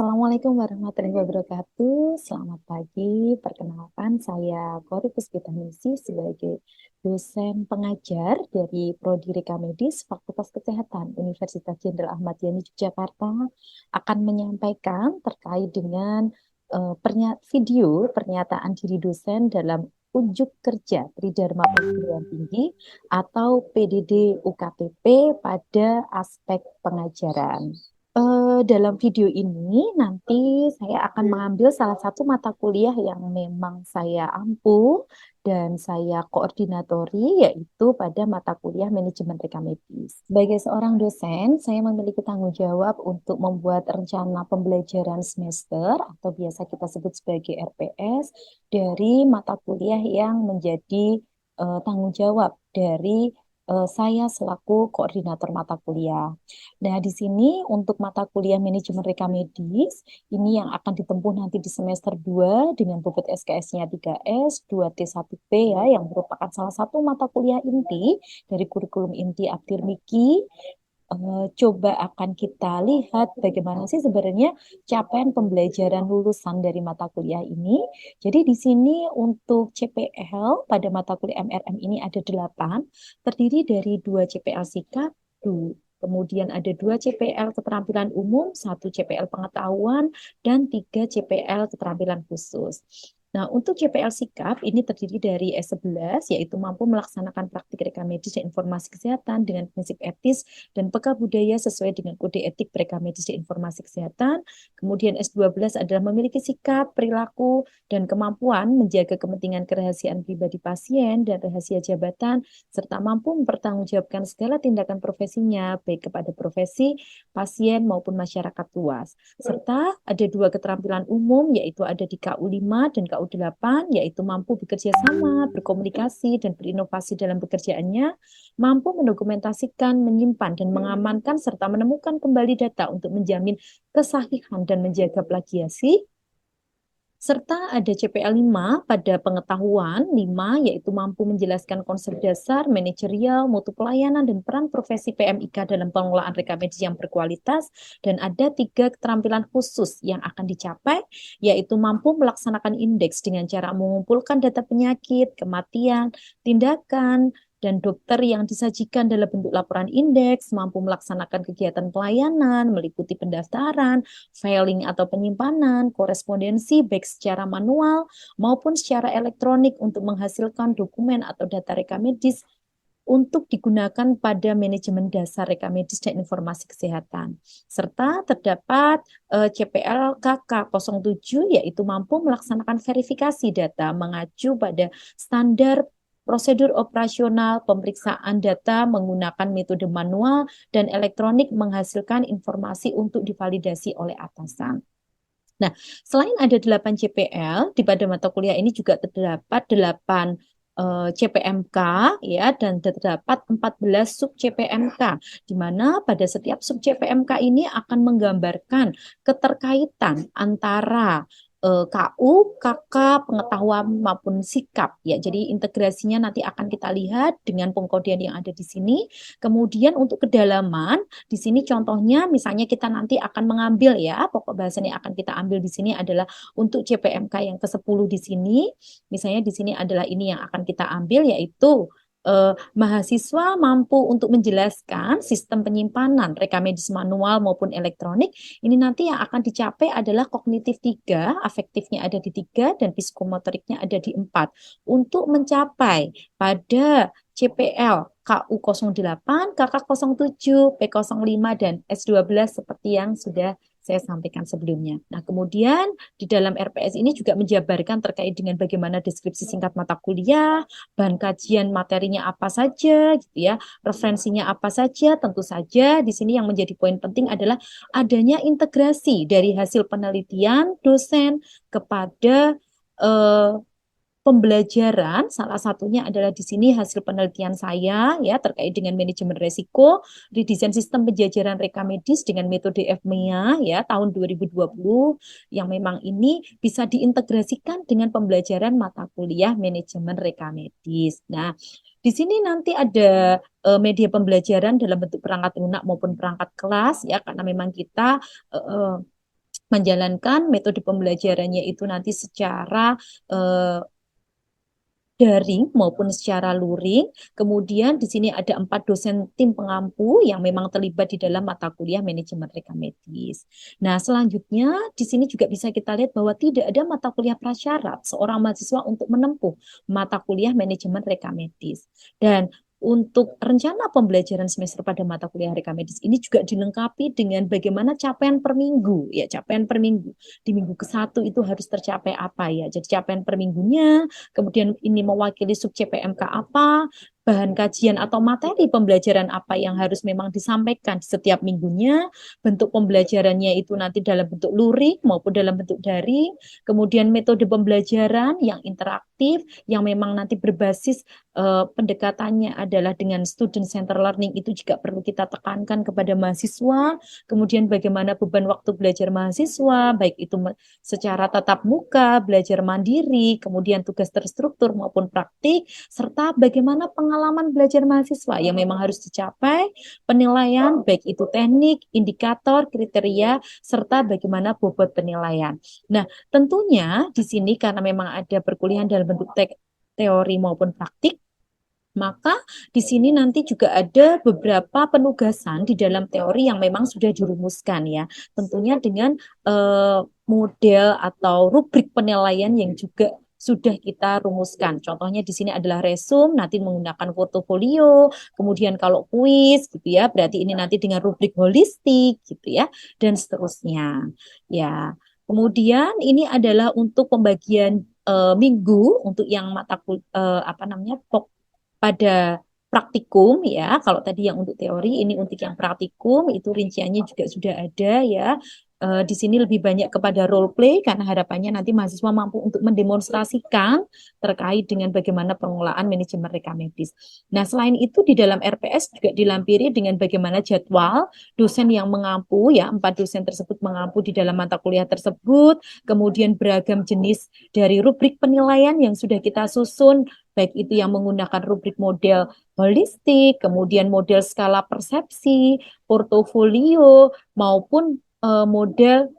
Assalamualaikum warahmatullahi wabarakatuh. Selamat pagi. Perkenalkan, saya Kori Puspitanisi sebagai dosen pengajar dari Prodi Reka Medis Fakultas Kesehatan Universitas Jenderal Ahmad Yani Yogyakarta akan menyampaikan terkait dengan video pernyataan diri dosen dalam unjuk kerja Tridharma Perguruan Tinggi atau PDD UKTP pada aspek pengajaran. Dalam video ini nanti saya akan mengambil salah satu mata kuliah yang memang saya ampuh dan saya koordinatori, yaitu pada mata kuliah manajemen rekam medis. Sebagai seorang dosen, saya memiliki tanggung jawab untuk membuat rencana pembelajaran semester atau biasa kita sebut sebagai RPS dari mata kuliah yang menjadi tanggung jawab dari saya selaku koordinator mata kuliah. Nah, di sini untuk mata kuliah manajemen rekam medis, ini yang akan ditempuh nanti di semester 2 dengan bobot SKS-nya 3S, 2T1P ya, yang merupakan salah satu mata kuliah inti dari kurikulum inti Aptirmiki. Coba akan kita lihat bagaimana sih sebenarnya capaian pembelajaran lulusan dari mata kuliah ini. Jadi di sini untuk CPL pada mata kuliah MRM ini ada 8, terdiri dari 2 CPL sikap, kemudian ada 2 CPL keterampilan umum, 1 CPL pengetahuan, dan 3 CPL keterampilan khusus. Nah, untuk CPL sikap ini terdiri dari S11, yaitu mampu melaksanakan praktik rekam medis dan informasi kesehatan dengan prinsip etis dan peka budaya sesuai dengan kode etik rekam medis dan informasi kesehatan. Kemudian S12 adalah memiliki sikap, perilaku, dan kemampuan menjaga kepentingan kerahasiaan pribadi pasien dan rahasia jabatan, serta mampu mempertanggungjawabkan segala tindakan profesinya, baik kepada profesi, pasien, maupun masyarakat luas. Serta ada 2 keterampilan umum, yaitu ada di KU5 dan KU8, yaitu mampu bekerja sama, berkomunikasi, dan berinovasi dalam pekerjaannya, mampu mendokumentasikan, menyimpan, dan mengamankan, serta menemukan kembali data untuk menjamin kesahihan dan menjaga plagiasi, serta ada CPL 5 pada pengetahuan 5, yaitu mampu menjelaskan konsep dasar, manajerial, mutu pelayanan, dan peran profesi PMIK dalam pengelolaan rekam medis yang berkualitas. Dan ada 3 keterampilan khusus yang akan dicapai, yaitu mampu melaksanakan indeks dengan cara mengumpulkan data penyakit, kematian, tindakan, dan dokter yang disajikan dalam bentuk laporan indeks, mampu melaksanakan kegiatan pelayanan, meliputi pendaftaran, filing atau penyimpanan, korespondensi baik secara manual maupun secara elektronik untuk menghasilkan dokumen atau data rekam medis untuk digunakan pada manajemen dasar rekam medis dan informasi kesehatan. Serta terdapat CPL KK07, yaitu mampu melaksanakan verifikasi data mengacu pada standar prosedur operasional pemeriksaan data menggunakan metode manual dan elektronik menghasilkan informasi untuk divalidasi oleh atasan. Nah, selain ada 8 CPL, di pada mata kuliah ini juga terdapat 8 CPMK ya, dan terdapat 14 sub CPMK, di mana pada setiap sub CPMK ini akan menggambarkan keterkaitan antara KU, KK, pengetahuan maupun sikap ya. Jadi integrasinya nanti akan kita lihat dengan pengkodean yang ada di sini. Kemudian untuk kedalaman di sini contohnya misalnya kita nanti akan mengambil ya, pokok bahasan yang akan kita ambil di sini adalah untuk CPMK yang ke-10 di sini. Misalnya di sini adalah ini yang akan kita ambil, yaitu mahasiswa mampu untuk menjelaskan sistem penyimpanan rekam medis manual maupun elektronik. Ini nanti yang akan dicapai adalah kognitif 3, afektifnya ada di 3, dan psikomotoriknya ada di 4. Untuk mencapai pada CPL KU08, KK07, P05, dan S12 seperti yang sudah saya sampaikan sebelumnya. Nah, kemudian di dalam RPS ini juga menjabarkan terkait dengan bagaimana deskripsi singkat mata kuliah, bahan kajian materinya apa saja, gitu ya, referensinya apa saja. Tentu saja di sini yang menjadi poin penting adalah adanya integrasi dari hasil penelitian dosen kepada eh, pembelajaran. Salah satunya adalah di sini hasil penelitian saya ya terkait dengan manajemen resiko, redesain sistem penjajaran rekam medis dengan metode FMEA ya tahun 2020, yang memang ini bisa diintegrasikan dengan pembelajaran mata kuliah manajemen rekam medis. Nah, di sini nanti ada media pembelajaran dalam bentuk perangkat lunak maupun perangkat kelas ya, karena memang kita menjalankan metode pembelajarannya itu nanti secara eh, daring maupun secara luring. Kemudian di sini ada 4 dosen tim pengampu yang memang terlibat di dalam mata kuliah manajemen rekam medis. Nah, selanjutnya di sini juga bisa kita lihat bahwa tidak ada mata kuliah prasyarat seorang mahasiswa untuk menempuh mata kuliah manajemen rekam medis. Dan untuk rencana pembelajaran semester pada mata kuliah rekam medis ini juga dilengkapi dengan bagaimana capaian per minggu, ya capaian per minggu. Di minggu ke-1 itu harus tercapai apa ya? Jadi capaian per minggunya, kemudian ini mewakili sub CPMK apa, bahan kajian atau materi pembelajaran apa yang harus memang disampaikan setiap minggunya, bentuk pembelajarannya itu nanti dalam bentuk luring maupun dalam bentuk daring, kemudian metode pembelajaran yang interaktif, yang memang nanti berbasis pendekatannya adalah dengan student center learning itu juga perlu kita tekankan kepada mahasiswa, kemudian bagaimana beban waktu belajar mahasiswa, baik itu secara tatap muka, belajar mandiri, kemudian tugas terstruktur maupun praktik, serta bagaimana pengalaman belajar mahasiswa yang memang harus dicapai, penilaian baik itu teknik, indikator, kriteria, serta bagaimana bobot penilaian. Nah, tentunya di sini karena memang ada perkuliahan dalam bentuk teori maupun praktik, maka di sini nanti juga ada beberapa penugasan di dalam teori yang memang sudah dirumuskan ya. Tentunya dengan model atau rubrik penilaian yang juga sudah kita rumuskan. Contohnya di sini adalah resume, nanti menggunakan portofolio, kemudian kalau kuis gitu ya, berarti ini nanti dengan rubrik holistik gitu ya, dan seterusnya. Ya. Kemudian ini adalah untuk pembagian minggu untuk yang apa namanya pada praktikum ya. Kalau tadi yang untuk teori, ini untuk yang praktikum itu rinciannya juga sudah ada ya. Di sini lebih banyak kepada role play karena harapannya nanti mahasiswa mampu untuk mendemonstrasikan terkait dengan bagaimana pengelolaan manajemen rekam medis. Nah, selain itu di dalam RPS juga dilampiri dengan bagaimana jadwal dosen yang mengampu ya, 4 dosen tersebut mengampu di dalam mata kuliah tersebut, kemudian beragam jenis dari rubrik penilaian yang sudah kita susun, baik itu yang menggunakan rubrik model holistik, kemudian model skala persepsi, portofolio, maupun model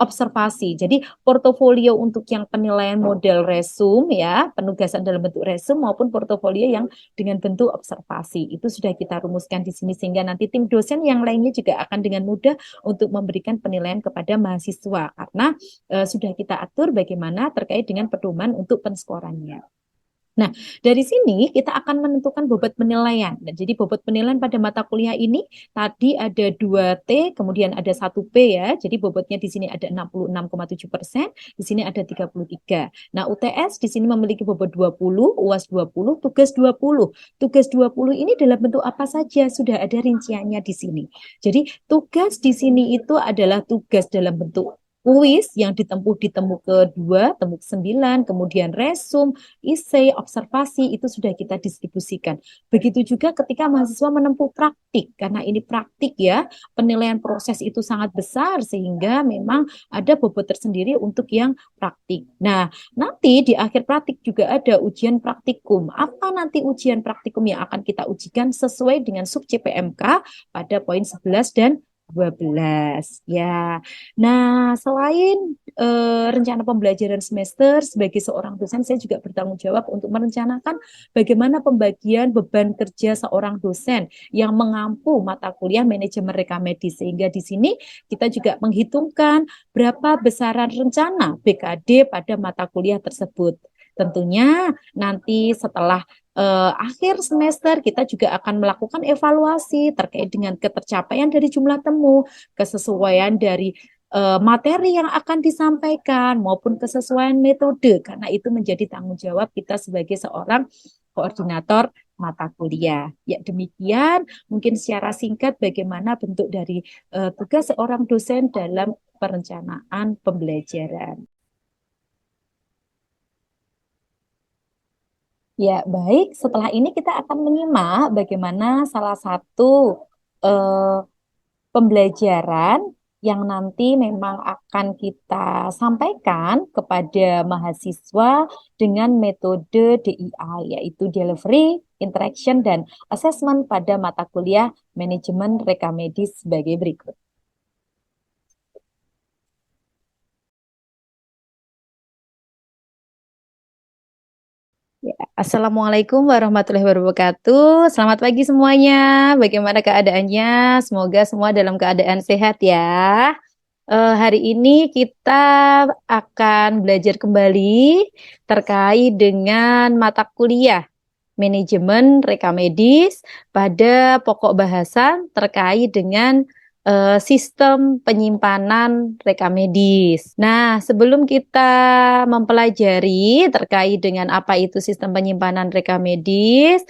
observasi. Jadi portofolio untuk yang penilaian model resume ya, penugasan dalam bentuk resume maupun portofolio yang dengan bentuk observasi. Itu sudah kita rumuskan di sini sehingga nanti tim dosen yang lainnya juga akan dengan mudah untuk memberikan penilaian kepada mahasiswa karena sudah kita atur bagaimana terkait dengan pedoman untuk penskorannya. Nah, dari sini kita akan menentukan bobot penilaian. Dan jadi bobot penilaian pada mata kuliah ini tadi ada 2T, kemudian ada 1P ya. Jadi bobotnya di sini ada 66,7%, di sini ada 33. Nah, UTS di sini memiliki bobot 20, UAS 20, tugas 20. Tugas 20 ini dalam bentuk apa saja? Sudah ada rinciannya di sini. Jadi tugas di sini itu adalah tugas dalam bentuk kuis yang ditempuh di temu kedua, temu ke-9, kemudian resume, essay, observasi itu sudah kita distribusikan. Begitu juga ketika mahasiswa menempuh praktik, karena ini praktik ya, penilaian proses itu sangat besar sehingga memang ada bobot tersendiri untuk yang praktik. Nah, nanti di akhir praktik juga ada ujian praktikum. Apa nanti ujian praktikum yang akan kita ujikan sesuai dengan sub CPMK pada poin 11 dan 12 ya. Nah, selain rencana pembelajaran semester sebagai seorang dosen, saya juga bertanggung jawab untuk merencanakan bagaimana pembagian beban kerja seorang dosen yang mengampu mata kuliah manajemen rekam medis. Sehingga di sini kita juga menghitungkan berapa besaran rencana BKD pada mata kuliah tersebut. Tentunya nanti setelah akhir semester kita juga akan melakukan evaluasi terkait dengan ketercapaian dari jumlah temu, kesesuaian dari materi yang akan disampaikan maupun kesesuaian metode karena itu menjadi tanggung jawab kita sebagai seorang koordinator mata kuliah. Ya demikian mungkin secara singkat bagaimana bentuk dari tugas seorang dosen dalam perencanaan pembelajaran. Ya, baik. Setelah ini kita akan menyimak bagaimana salah satu eh, pembelajaran yang nanti memang akan kita sampaikan kepada mahasiswa dengan metode DIA, yaitu Delivery, Interaction, dan Assessment pada mata kuliah Manajemen Rekam Medis sebagai berikut. Ya, Assalamualaikum warahmatullahi wabarakatuh. Selamat pagi semuanya. Bagaimana keadaannya? Semoga semua dalam keadaan sehat ya. Hari ini kita akan belajar kembali terkait dengan mata kuliah manajemen reka medis pada pokok bahasan terkait dengan sistem penyimpanan reka medis. Nah, sebelum kita mempelajari terkait dengan apa itu sistem penyimpanan reka medis,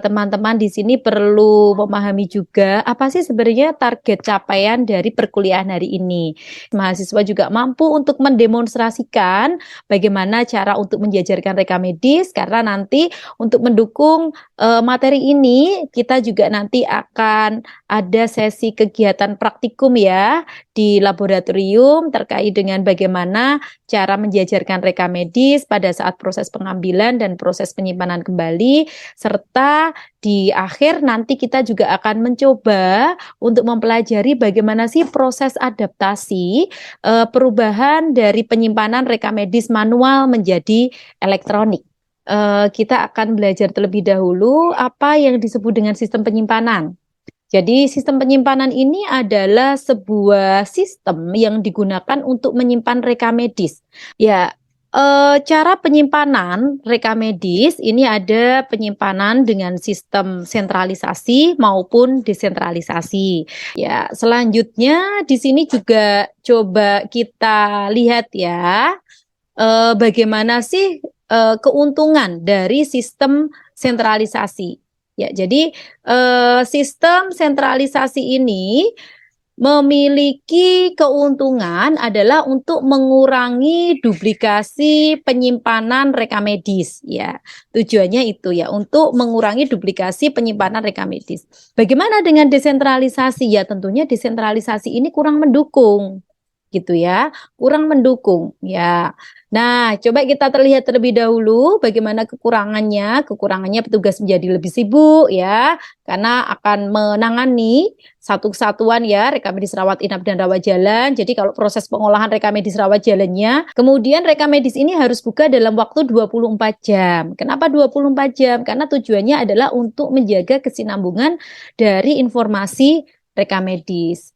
teman-teman di sini perlu memahami juga apa sih sebenarnya target capaian dari perkuliahan hari ini. Mahasiswa juga mampu untuk mendemonstrasikan bagaimana cara untuk menjajarkan reka medis karena nanti untuk mendukung materi ini kita juga nanti akan ada sesi kegiatan praktikum ya di laboratorium terkait dengan bagaimana cara menjajarkan reka medis pada saat proses pengambilan dan proses penyimpanan kembali, serta di akhir nanti kita juga akan mencoba untuk mempelajari bagaimana sih proses adaptasi perubahan dari penyimpanan reka medis manual menjadi elektronik. Kita akan belajar terlebih dahulu apa yang disebut dengan sistem penyimpanan. Jadi sistem penyimpanan ini adalah sebuah sistem yang digunakan untuk menyimpan reka medis. Ya, cara penyimpanan reka medis ini ada penyimpanan dengan sistem sentralisasi maupun desentralisasi. Ya, selanjutnya di sini juga coba kita lihat ya, bagaimana sih keuntungan dari sistem sentralisasi. Ya, jadi sistem sentralisasi ini memiliki keuntungan adalah untuk mengurangi duplikasi penyimpanan reka medis. Ya, tujuannya itu ya untuk mengurangi duplikasi penyimpanan reka medis. Bagaimana dengan desentralisasi? Ya, tentunya desentralisasi ini kurang mendukung gitu ya, kurang mendukung ya. Nah, coba kita terlihat terlebih dahulu bagaimana kekurangannya. Kekurangannya petugas menjadi lebih sibuk ya, karena akan menangani satu kesatuan ya, reka medis rawat inap dan rawat jalan. Jadi kalau proses pengolahan reka medis rawat jalannya, kemudian reka medis ini harus buka dalam waktu 24 jam. Kenapa 24 jam? Karena tujuannya adalah untuk menjaga kesinambungan dari informasi reka medis.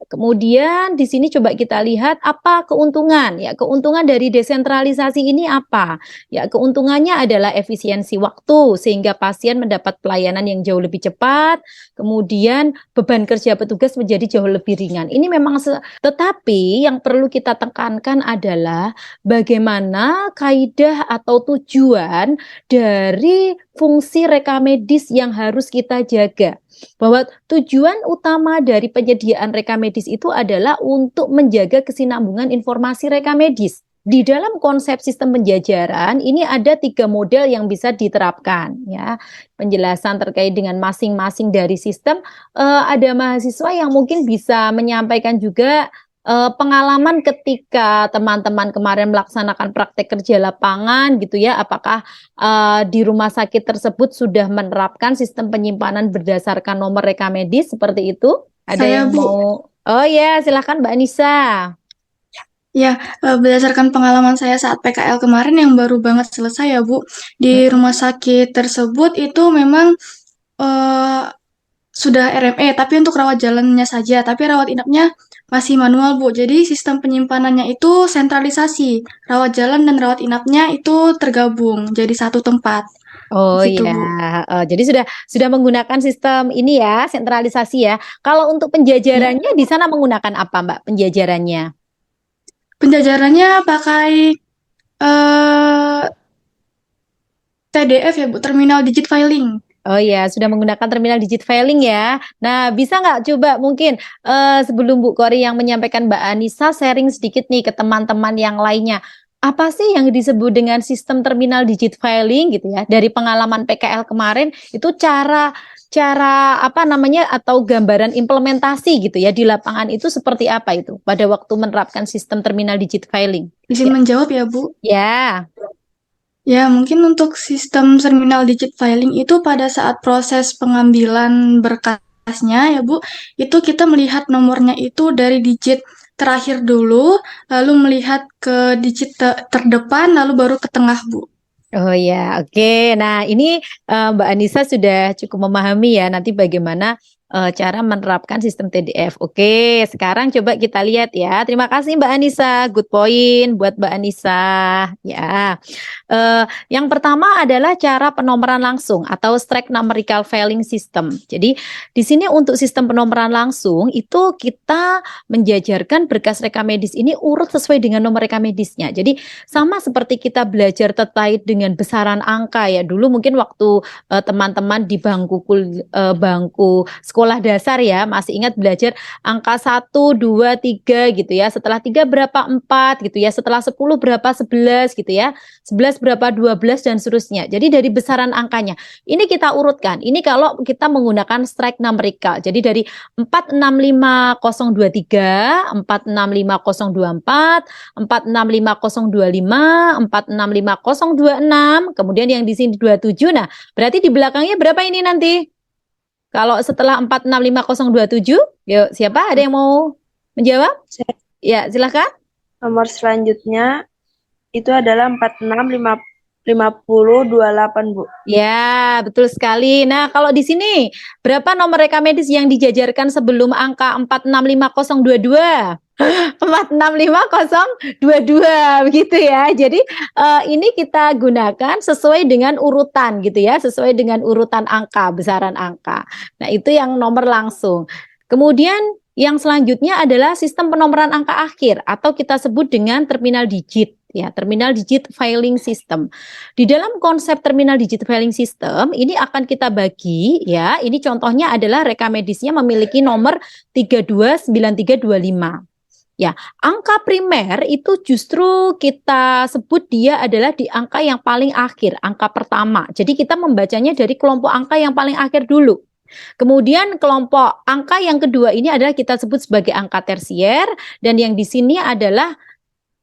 Kemudian di sini coba kita lihat apa keuntungan. Ya, keuntungan dari desentralisasi ini apa? Ya, keuntungannya adalah efisiensi waktu sehingga pasien mendapat pelayanan yang jauh lebih cepat. Kemudian beban kerja petugas menjadi jauh lebih ringan. Ini memang tetapi yang perlu kita tekankan adalah bagaimana kaidah atau tujuan dari fungsi reka medis yang harus kita jaga. Bahwa tujuan utama dari penyediaan reka medis itu adalah untuk menjaga kesinambungan informasi reka medis. Di dalam konsep sistem penjajaran ini ada 3 model yang bisa diterapkan ya. Penjelasan terkait dengan masing-masing dari sistem, ada mahasiswa yang mungkin bisa menyampaikan juga pengalaman ketika teman-teman kemarin melaksanakan praktek kerja lapangan gitu ya, apakah di rumah sakit tersebut sudah menerapkan sistem penyimpanan berdasarkan nomor reka medis seperti itu? Ada Saya, yang Bu, mau? Oh ya, silakan Mbak Nisa. ya, berdasarkan pengalaman saya saat PKL kemarin yang baru banget selesai ya, Bu, di Mm-mm. rumah sakit tersebut itu memang eh, sudah RME, tapi untuk rawat jalannya saja, tapi rawat inapnya masih manual, Bu. Jadi sistem penyimpanannya itu sentralisasi, rawat jalan dan rawat inapnya itu tergabung jadi satu tempat, Oh gitu, ya, Bu. jadi sudah menggunakan sistem ini ya, sentralisasi ya. Kalau untuk Ya. penjajarannya di sana menggunakan apa, Mbak? Penjajarannya? Penjajarannya pakai eh, TDF ya, Bu, Terminal Digit Filing. Oh ya, sudah menggunakan terminal digit filing ya. Nah, bisa nggak coba mungkin sebelum Bu Kori yang menyampaikan Mbak Anissa sharing sedikit nih ke teman-teman yang lainnya. Apa sih yang disebut dengan sistem terminal digit filing gitu ya? Dari pengalaman PKL kemarin itu cara cara apa namanya atau gambaran implementasi gitu ya di lapangan itu seperti apa itu pada waktu menerapkan sistem terminal digit filing? Izin Ya, menjawab ya, Bu. ya. Ya, mungkin untuk sistem terminal digit filing itu pada saat proses pengambilan berkasnya ya Bu, itu kita melihat nomornya itu dari digit terakhir dulu, lalu melihat ke digit terdepan, lalu baru ke tengah Bu. Oh ya, oke. Nah, ini Mbak Anissa sudah cukup memahami ya nanti bagaimana cara menerapkan sistem TDF. Oke, sekarang coba kita lihat ya. Terima kasih Mbak Anissa, good point buat Mbak Anissa. Ya, yang pertama adalah cara penomoran langsung atau straight numerical filing system. Jadi di sini untuk sistem penomoran langsung itu kita menjajarkan berkas rekam medis ini urut sesuai dengan nomor rekam medisnya. Jadi sama seperti kita belajar terkait dengan besaran angka ya. Dulu mungkin waktu teman-teman di bangku sekolah dasar ya, masih ingat belajar angka 1, 2, 3 gitu ya. Setelah 3 berapa 4 gitu ya. Setelah 10 berapa 11 gitu ya. 11 berapa 12 dan seterusnya. Jadi dari besaran angkanya. Ini kita urutkan. Ini kalau kita menggunakan strike numerical. Jadi dari 465023, 465024, 465025, 465026, kemudian yang di sini 27. Nah, berarti di belakangnya berapa ini nanti? Kalau setelah 465027, yuk siapa? Ada yang mau menjawab? Ya, silakan. Nomor selanjutnya itu adalah 465028, Bu. Ya, betul sekali. Nah, kalau di sini berapa nomor rekam medis yang dijajarkan sebelum angka 465022? 465022 begitu ya. Jadi ini kita gunakan sesuai dengan urutan gitu ya, sesuai dengan urutan angka, besaran angka. Nah, itu yang nomor langsung. Kemudian yang selanjutnya adalah sistem penomoran angka akhir atau kita sebut dengan terminal digit ya, terminal digit filing system. Di dalam konsep terminal digit filing system ini akan kita bagi ya. Ini contohnya adalah rekam medisnya memiliki nomor 329325. Ya, angka primer itu justru kita sebut dia adalah di angka yang paling akhir, angka pertama. Jadi kita membacanya dari kelompok angka yang paling akhir dulu. Kemudian kelompok angka yang kedua ini adalah kita sebut sebagai angka tersier dan yang di sini adalah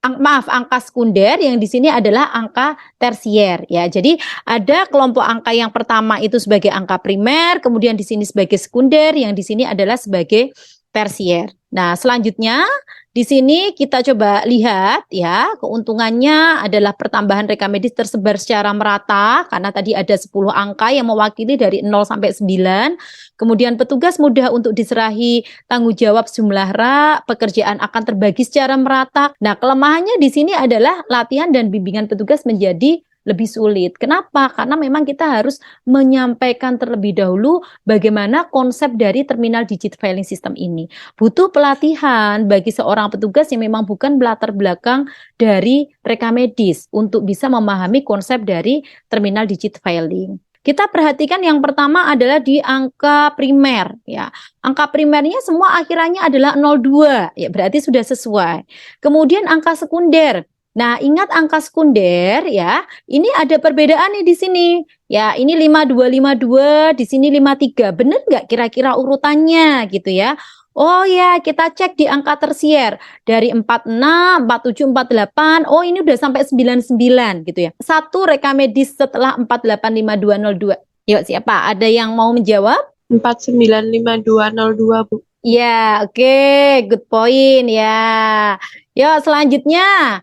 angka sekunder, yang di sini adalah angka tersier ya. Jadi ada kelompok angka yang pertama itu sebagai angka primer, kemudian di sini sebagai sekunder, yang di sini adalah sebagai tersier. Nah, selanjutnya di sini kita coba lihat ya, keuntungannya adalah pertambahan rekam medis tersebar secara merata karena tadi ada 10 angka yang mewakili dari 0 sampai 9. Kemudian petugas mudah untuk diserahi tanggung jawab sejumlah rak, pekerjaan akan terbagi secara merata. Nah, kelemahannya di sini adalah latihan dan bimbingan petugas menjadi lebih sulit. Kenapa? Karena memang kita harus menyampaikan terlebih dahulu bagaimana konsep dari terminal digit filing system ini. Butuh pelatihan bagi seorang petugas yang memang bukan latar belakang dari rekam medis untuk bisa memahami konsep dari terminal digit filing. Kita perhatikan yang pertama adalah di angka primer ya. Angka primernya semua akhirannya adalah 02 ya, berarti sudah sesuai. Kemudian angka sekunder. Nah, ingat angka sekunder ya. Ini ada perbedaan nih di sini. Ya, ini 5252, di sini 53. Benar nggak kira-kira urutannya gitu ya? Oh ya, kita cek di angka tersier. Dari 46, 47, 48. Oh, ini udah sampai 99 gitu ya. Satu rekam medis setelah 485202. Yuk, siapa? Ada yang mau menjawab? 495202, Bu. Ya, oke, good point ya. Yuk, selanjutnya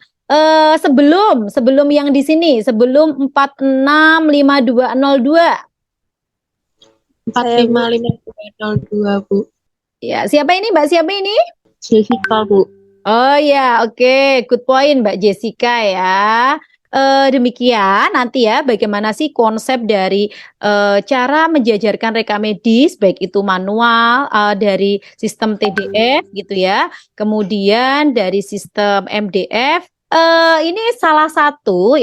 sebelum yang di sini, sebelum 465202. 455202, Bu. Ya, siapa ini Mbak? Siapa ini? Jessica, Bu. Oh ya, oke, good point Mbak Jessica ya. Demikian nanti ya bagaimana sih konsep dari cara menjajarkan rekam medis baik itu manual dari sistem TDF gitu ya, kemudian dari sistem MDF. Ini salah satu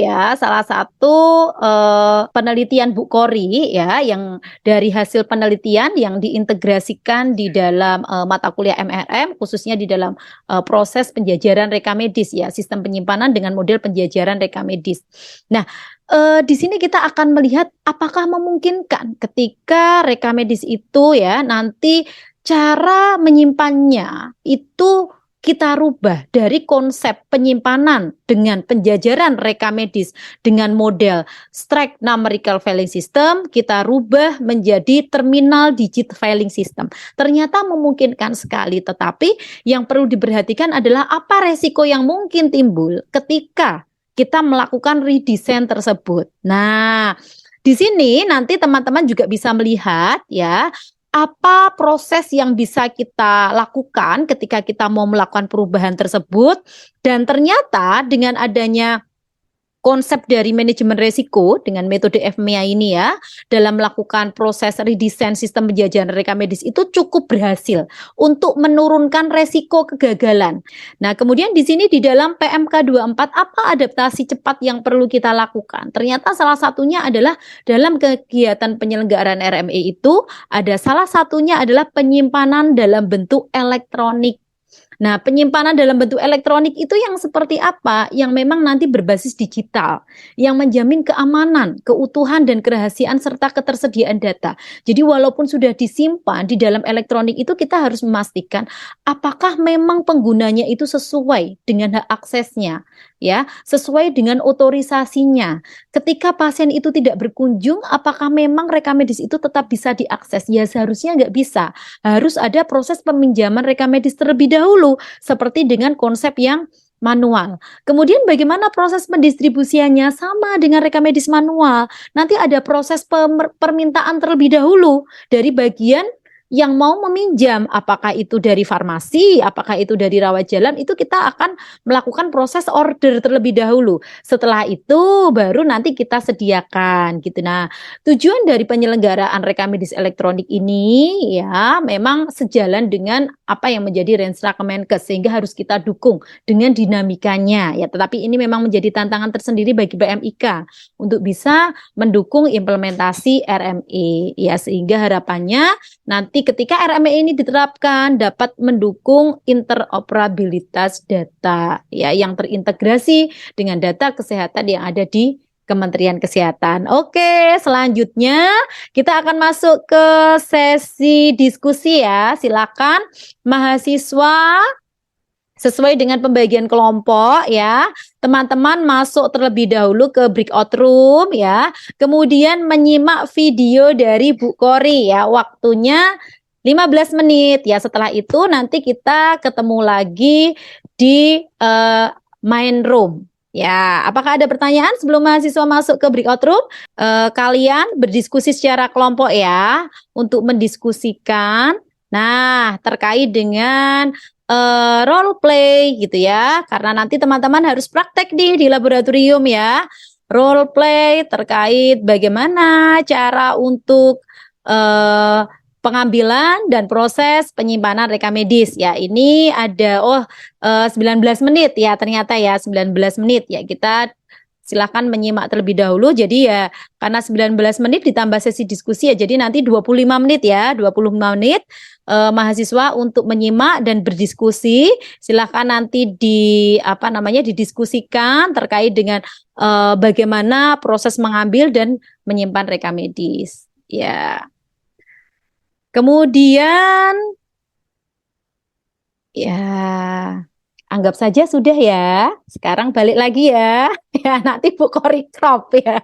penelitian Bu Kori ya, yang dari hasil penelitian yang diintegrasikan di dalam mata kuliah MRM khususnya di dalam proses penjajaran rekam medis ya, sistem penyimpanan dengan model penjajaran rekam medis. Nah, di sini kita akan melihat apakah memungkinkan ketika rekam medis itu ya nanti cara menyimpannya itu kita rubah dari konsep penyimpanan dengan penjajaran rekam medis dengan model straight numerical filing system, kita rubah menjadi terminal digit filing system. Ternyata memungkinkan sekali, tetapi yang perlu diperhatikan adalah apa resiko yang mungkin timbul ketika kita melakukan redesign tersebut. Nah, di sini nanti teman-teman juga bisa melihat ya, apa proses yang bisa kita lakukan ketika kita mau melakukan perubahan tersebut. Dan ternyata dengan adanya konsep dari manajemen resiko dengan metode FMEA ini ya, dalam melakukan proses redesign sistem penjajahan rekam medis itu cukup berhasil untuk menurunkan resiko kegagalan. Nah, kemudian di sini di dalam PMK 24 apa adaptasi cepat yang perlu kita lakukan? Ternyata salah satunya adalah dalam kegiatan penyelenggaraan RME itu ada salah satunya adalah penyimpanan dalam bentuk elektronik. Nah, penyimpanan dalam bentuk elektronik itu yang seperti apa? Yang memang nanti berbasis digital, yang menjamin keamanan, keutuhan, dan kerahasiaan serta ketersediaan data. Jadi walaupun sudah disimpan di dalam elektronik itu kita harus memastikan apakah memang penggunanya itu sesuai dengan hak aksesnya, ya, sesuai dengan otorisasinya. Ketika pasien itu tidak berkunjung, apakah memang rekam medis itu tetap bisa diakses? Ya, seharusnya nggak bisa. Harus ada proses peminjaman rekam medis terlebih dahulu, seperti dengan konsep yang manual. Kemudian bagaimana proses pendistribusiannya? Sama dengan rekam medis manual. Nanti ada proses permintaan terlebih dahulu dari bagian yang mau meminjam, apakah itu dari farmasi, apakah itu dari rawat jalan, itu kita akan melakukan proses order terlebih dahulu. Setelah itu baru nanti kita sediakan gitu. Nah, tujuan dari penyelenggaraan rekam medis elektronik ini ya memang sejalan dengan apa yang menjadi Renstra Kemenkes, sehingga harus kita dukung dengan dinamikanya ya. Tetapi ini memang menjadi tantangan tersendiri bagi PMIK untuk bisa mendukung implementasi RME ya, sehingga harapannya nanti ketika RME ini diterapkan dapat mendukung interoperabilitas data ya yang terintegrasi dengan data kesehatan yang ada di Kementerian Kesehatan. Oke, selanjutnya kita akan masuk ke sesi diskusi ya. Silakan mahasiswa sesuai dengan pembagian kelompok ya. Teman-teman masuk terlebih dahulu ke breakout room ya. Kemudian menyimak video dari Bu Kori ya. Waktunya 15 menit ya. Setelah itu nanti kita ketemu lagi di main room. Ya, apakah ada pertanyaan sebelum mahasiswa masuk ke breakout room? Kalian berdiskusi secara kelompok ya, untuk mendiskusikan. Nah, terkait dengan role play gitu ya, karena nanti teman-teman harus praktek di laboratorium ya. Role play terkait bagaimana cara untuk pengambilan dan proses penyimpanan rekam medis ya. Ini ada 19 menit ya, ternyata ya 19 menit ya. Kita silakan menyimak terlebih dahulu. Jadi ya karena 19 menit ditambah sesi diskusi ya, jadi nanti 25 menit ya, 25 menit mahasiswa untuk menyimak dan berdiskusi. Silakan nanti didiskusikan terkait dengan bagaimana proses mengambil dan menyimpan rekam medis. Ya. Kemudian ya anggap saja sudah ya. Sekarang balik lagi ya. Ya nanti Bu Kori crop ya.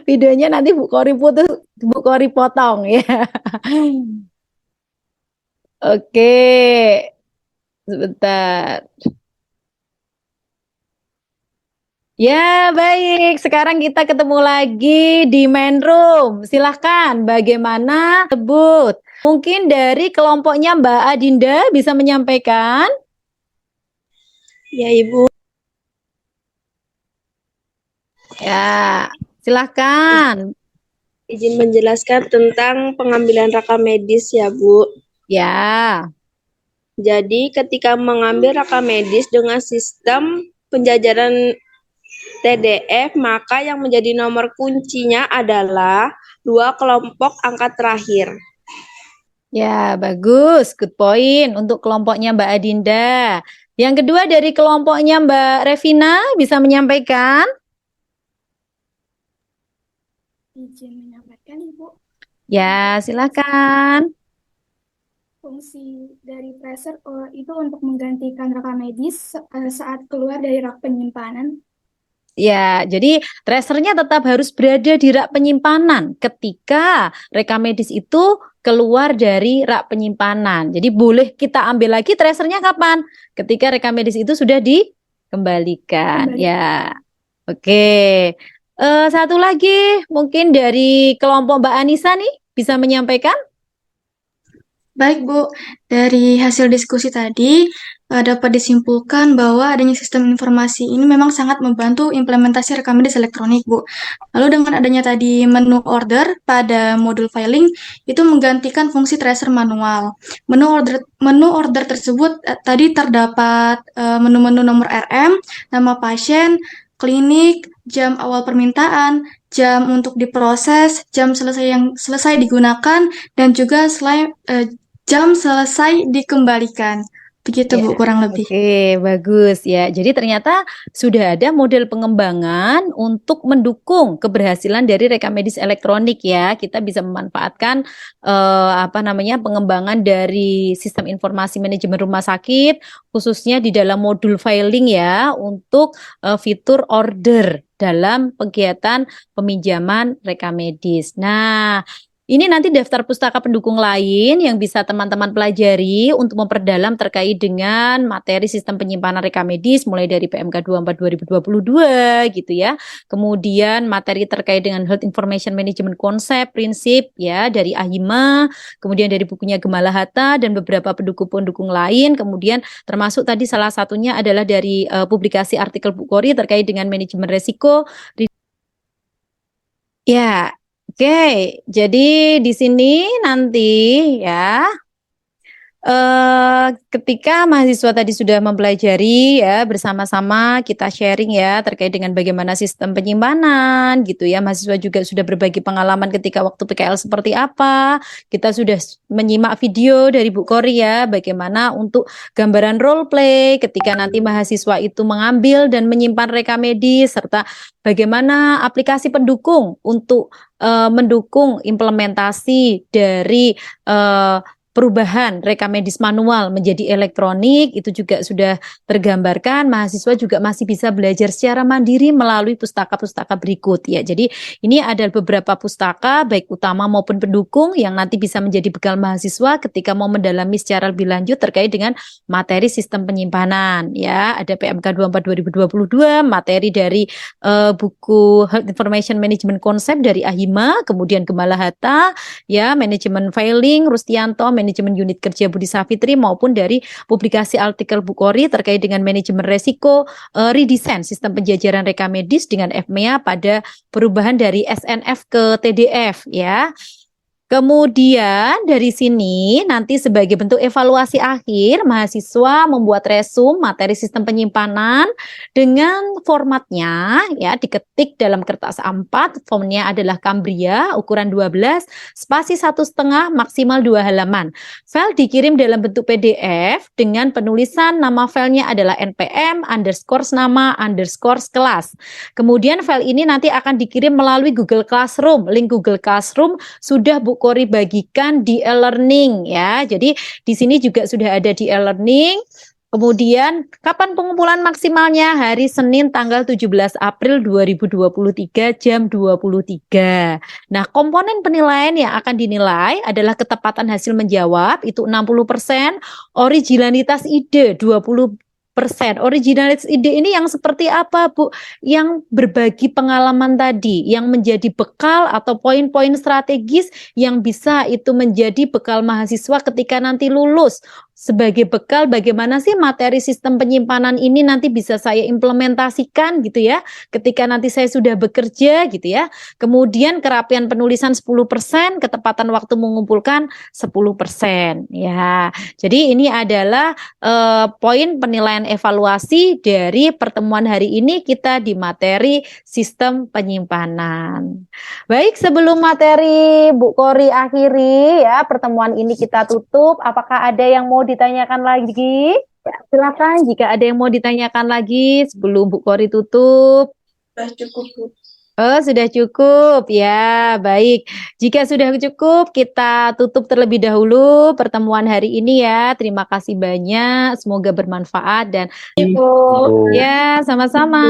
Videonya nanti Bu Kori potong ya. Oke. Sebentar. Ya, baik. Sekarang kita ketemu lagi di main room. Silahkan, bagaimana sebut? Mungkin dari kelompoknya Mbak Adinda bisa menyampaikan? Ya, Ibu. Ya, silahkan. Izin menjelaskan tentang pengambilan rekam medis ya, Bu. Ya, Jadi, ketika mengambil rekam medis dengan sistem penjajaran TDF, maka yang menjadi nomor kuncinya adalah 2 kelompok angka terakhir. ya bagus. Good point untuk kelompoknya Mbak Adinda. Yang kedua dari kelompoknya Mbak Revina bisa menyampaikan? Izin menyampaikan, Ibu. Ya, silakan. Fungsi dari tracer itu untuk menggantikan rekam medis saat keluar dari rak penyimpanan. Ya, jadi tracernya tetap harus berada di rak penyimpanan ketika rekam medis itu keluar dari rak penyimpanan. Jadi boleh kita ambil lagi tracernya kapan? Ketika rekam medis itu sudah di Kembalikan. Kembali. Ya. Oke. Satu lagi mungkin dari kelompok Mbak Anissa nih bisa menyampaikan? Baik, Bu. Dari hasil diskusi tadi, dapat disimpulkan bahwa adanya sistem informasi ini memang sangat membantu implementasi rekam medis elektronik, Bu. Lalu dengan adanya tadi menu order pada modul filing, itu menggantikan fungsi tracer manual. Menu order tersebut tadi terdapat menu-menu nomor RM, nama pasien, klinik, jam awal permintaan, jam untuk diproses, jam selesai yang selesai digunakan, dan juga jam selesai dikembalikan. Begitu, Bu, Ya, kurang lebih. oke, bagus ya. Jadi ternyata sudah ada model pengembangan untuk mendukung keberhasilan dari rekam medis elektronik ya. Kita bisa memanfaatkan pengembangan dari sistem informasi manajemen rumah sakit, khususnya di dalam modul filing ya, untuk fitur order dalam kegiatan peminjaman rekam medis. Nah, ini nanti daftar pustaka pendukung lain yang bisa teman-teman pelajari untuk memperdalam terkait dengan materi sistem penyimpanan rekam medis mulai dari PMK 24 2022 gitu ya. Kemudian materi terkait dengan Health Information Management konsep, prinsip ya dari AHIMA, kemudian dari bukunya Gemala Hatta dan beberapa pendukung-pendukung lain. Kemudian termasuk tadi salah satunya adalah dari publikasi artikel Bukhari terkait dengan manajemen resiko. Ya, oke. Jadi di sini nanti ya ketika mahasiswa tadi sudah mempelajari ya bersama-sama kita sharing ya terkait dengan bagaimana sistem penyimpanan gitu ya. Mahasiswa juga sudah berbagi pengalaman ketika waktu PKL seperti apa. Kita sudah menyimak video dari Bu Kori ya bagaimana untuk gambaran role play ketika nanti mahasiswa itu mengambil dan menyimpan rekam medis serta bagaimana aplikasi pendukung untuk mendukung implementasi dari perubahan rekam medis manual menjadi elektronik itu juga sudah tergambarkan. Mahasiswa juga masih bisa belajar secara mandiri melalui pustaka-pustaka berikut ya. Jadi ini ada beberapa pustaka baik utama maupun pendukung yang nanti bisa menjadi bekal mahasiswa ketika mau mendalami secara lebih lanjut terkait dengan materi sistem penyimpanan ya. Ada PMK 24 2022, materi dari buku Health Information Management Concept dari AHIMA, kemudian Gemala Hatta ya, manajemen filing Rustianto, manajemen unit kerja Budi Safitri maupun dari publikasi artikel Bukhari terkait dengan manajemen resiko redesign sistem penjajaran rekam medis dengan FMEA pada perubahan dari SNF ke TDF ya. Kemudian dari sini nanti sebagai bentuk evaluasi akhir mahasiswa membuat resume materi sistem penyimpanan dengan formatnya ya diketik dalam kertas A4, fontnya adalah Cambria ukuran 12, spasi 1,5 maksimal 2 halaman. File dikirim dalam bentuk PDF dengan penulisan nama filenya adalah npm underscore nama underscore kelas. Kemudian file ini nanti akan dikirim melalui Google Classroom. Link Google Classroom sudah Bu Kori bagikan di e-learning ya. Jadi di sini juga sudah ada di e-learning. Kemudian kapan pengumpulan maksimalnya? Hari Senin tanggal 17 April 2023 jam 23. Nah, komponen penilaian yang akan dinilai adalah ketepatan hasil menjawab itu 60%, originalitas ide 20%. Originalitas ide ini yang seperti apa, Bu? Yang berbagi pengalaman tadi, yang menjadi bekal atau poin-poin strategis yang bisa itu menjadi bekal mahasiswa ketika nanti lulus. Sebagai bekal bagaimana sih materi sistem penyimpanan ini nanti bisa saya implementasikan gitu ya ketika nanti saya sudah bekerja gitu ya. Kemudian kerapian penulisan 10%, ketepatan waktu mengumpulkan 10% ya. Jadi ini adalah poin penilaian evaluasi dari pertemuan hari ini kita di materi sistem penyimpanan. Baik, sebelum materi Bu Kori akhiri ya pertemuan ini kita tutup, apakah ada yang mau ditanyakan lagi? Ya, silakan jika ada yang mau ditanyakan lagi sebelum Bu Kori tutup. Sudah cukup, Bu. Oh, sudah cukup ya. Baik. Jika sudah cukup, kita tutup terlebih dahulu pertemuan hari ini ya. Terima kasih banyak. Semoga bermanfaat dan ya, sama-sama.